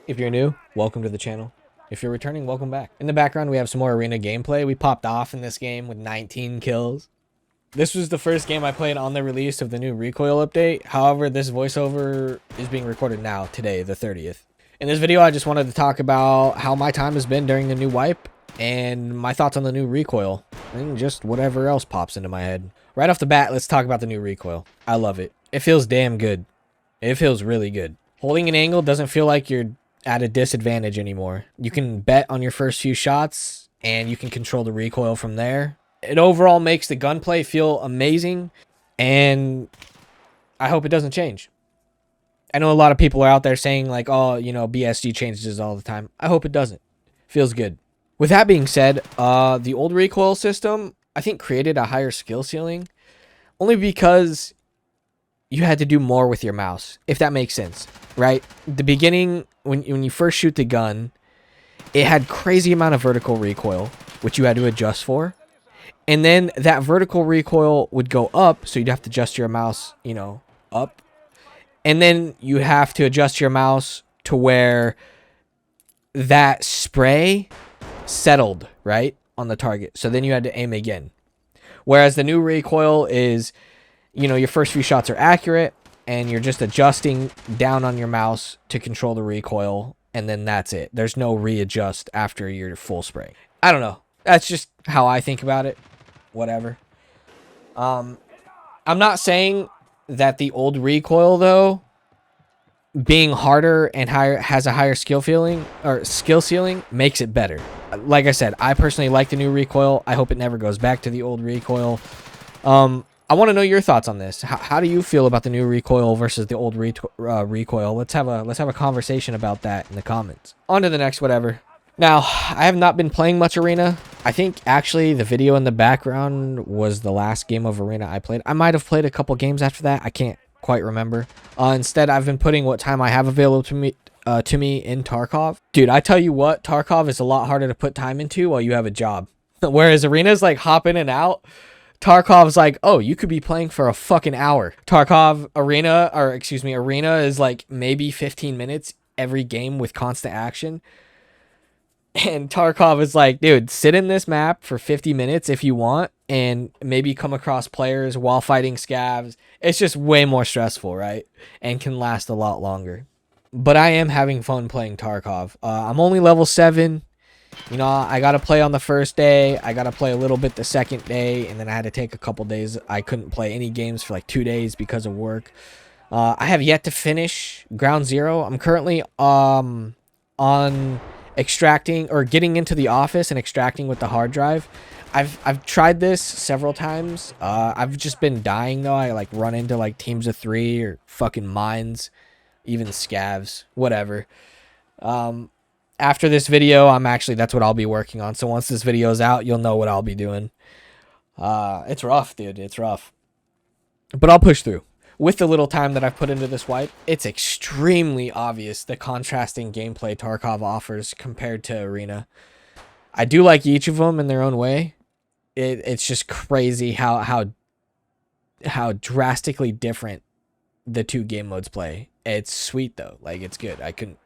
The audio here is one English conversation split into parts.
If you're new, welcome to the channel. If you're returning, welcome back. In the background, we have some more arena gameplay. We popped off in this game with 19 kills. This was the first game I played on the release of the new Recoil update. However, this voiceover is being recorded now, today, the 30th. In this video, I just wanted to talk about how my time has been during the new wipe and my thoughts on the new Recoil and just whatever else pops into my head. Right off the bat, let's talk about the new Recoil. I love it. It feels damn good. It feels really good. Holding an angle doesn't feel like you're at a disadvantage anymore. You can bet on your first few shots and you can control the recoil from there. It overall makes the gunplay feel amazing, and I hope it doesn't change. I know a lot of people are out there saying like, oh, you know, BSG changes all the time. I hope it doesn't. Feels good. With that being said, the old recoil system, I think, created a higher skill ceiling only because you had to do more with your mouse, if that makes sense, right? The beginning, when you first shoot the gun, it had crazy amount of vertical recoil, which you had to adjust for. And then that vertical recoil would go up, so you'd have to adjust your mouse, you know, up. And then you have to adjust your mouse to where that spray settled, right, on the target. So then you had to aim again. Whereas the new recoil is, you know, your first few shots are accurate and you're just adjusting down on your mouse to control the recoil, and then that's it. There's no readjust after your full spray. I don't know. That's just how I think about it. Whatever. I'm not saying that the old recoil, though, being harder and higher, has a higher skill ceiling, makes it better. Like I said, I personally like the new recoil. I hope it never goes back to the old recoil. I want to know your thoughts on this. How do you feel about the new recoil versus the old recoil? Let's have a conversation about that in the comments. On to the next whatever. Now, I have not been playing much arena. I think actually the video in the background was the last game of arena I played. I might have played a couple games after that. I can't quite remember. Instead, I've been putting what time I have available to me in Tarkov. Dude, I tell you what, Tarkov is a lot harder to put time into while you have a job. Whereas arena's like hop in and out. Tarkov's like, oh, you could be playing for a fucking hour. Arena is like maybe 15 minutes every game with constant action. And Tarkov is like, dude, sit in this map for 50 minutes if you want and maybe come across players while fighting scavs. It's just way more stressful, right? And can last a lot longer. But I am having fun playing Tarkov. I'm only level 7. You know, I got to play on the first day. I got to play a little bit the second day. And then I had to take a couple days. I couldn't play any games for like 2 days because of work. I have yet to finish Ground Zero. I'm currently on extracting or getting into the office and extracting with the hard drive. I've tried this several times. I've just been dying though. I like run into like teams of 3 or fucking mines, even scavs, whatever. After this video, that's what I'll be working on. So once this video is out, you'll know what I'll be doing. It's rough, dude. It's rough. But I'll push through. With the little time that I've put into this wipe, it's extremely obvious the contrasting gameplay Tarkov offers compared to Arena. I do like each of them in their own way. It's just crazy how drastically different the two game modes play. It's sweet though. Like, it's good. I couldn't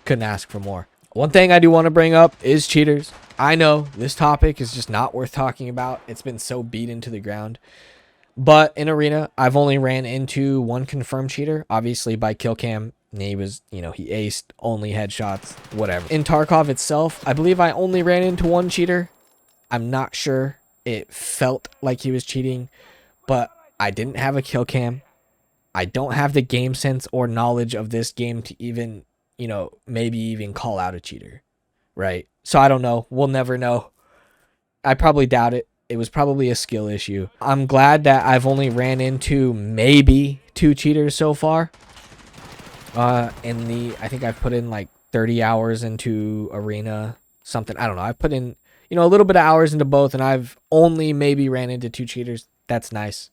ask for more. One thing I do want to bring up is cheaters. I know this topic is just not worth talking about. It's been so beat into the ground. But in Arena, I've only ran into one confirmed cheater, obviously by kill cam. He was, he aced only headshots, whatever. In Tarkov itself, I believe I only ran into one cheater. I'm not sure. It felt like he was cheating, but I didn't have a kill cam. I don't have the game sense or knowledge of this game to even, maybe even call out a cheater, right? So I don't know. We'll never know. I probably doubt it. It was probably a skill issue. I'm glad that I've only ran into maybe 2 cheaters so far. I think I've put in like 30 hours into Arena, something. I don't know. I've put in, a little bit of hours into both, and I've only maybe ran into 2 cheaters. That's nice.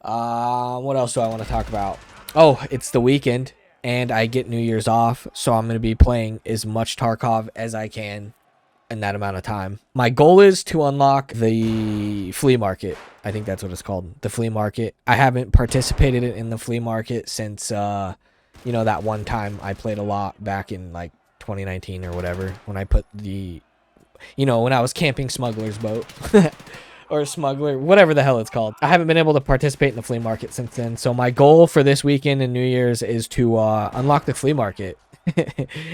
What else do I want to talk about? Oh, it's the weekend, and I get New Year's off, so I'm going to be playing as much Tarkov as I can in that amount of time. My goal is to unlock the flea market. I think that's what it's called, the flea market. I haven't participated in the flea market since You know, that one time I played a lot back in like 2019 or whatever, when I put the, you know, when I was camping Smuggler's Boat. Or Smuggler, whatever the hell it's called. I haven't been able to participate in the flea market since then. So my goal for this weekend and New Year's is to unlock the flea market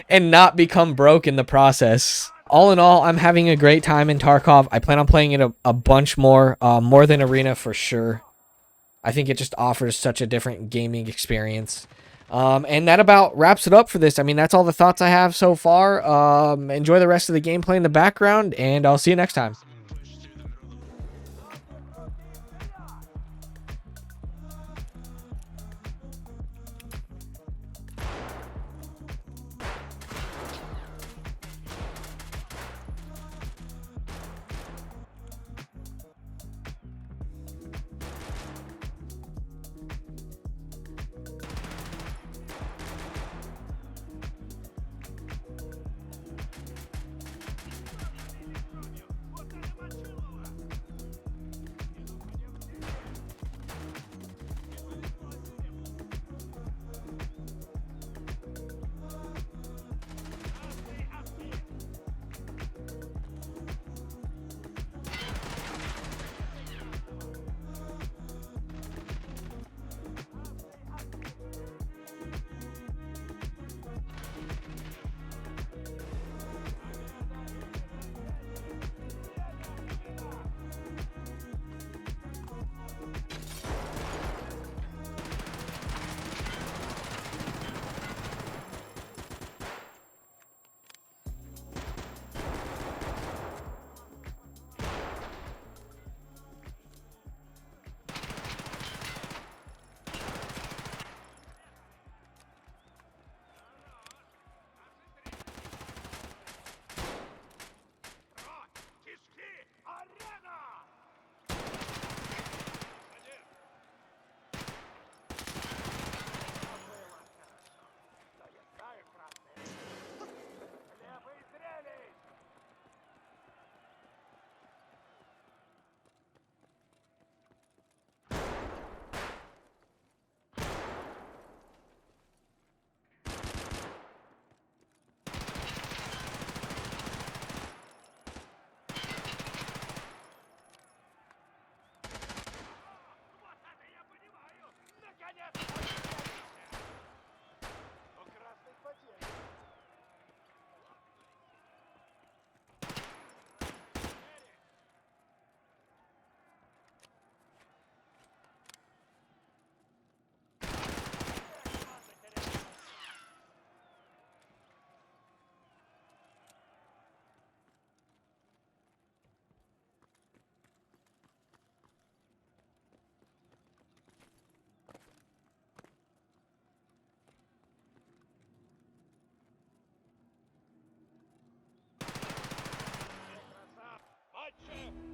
and not become broke in the process. All in all, I'm having a great time in Tarkov. I plan on playing it a bunch more than Arena for sure. I think it just offers such a different gaming experience. And that about wraps it up for this. I mean, that's all the thoughts I have so far. Enjoy the rest of the gameplay in the background, and I'll see you next time.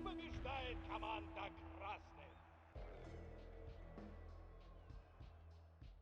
Побеждает команда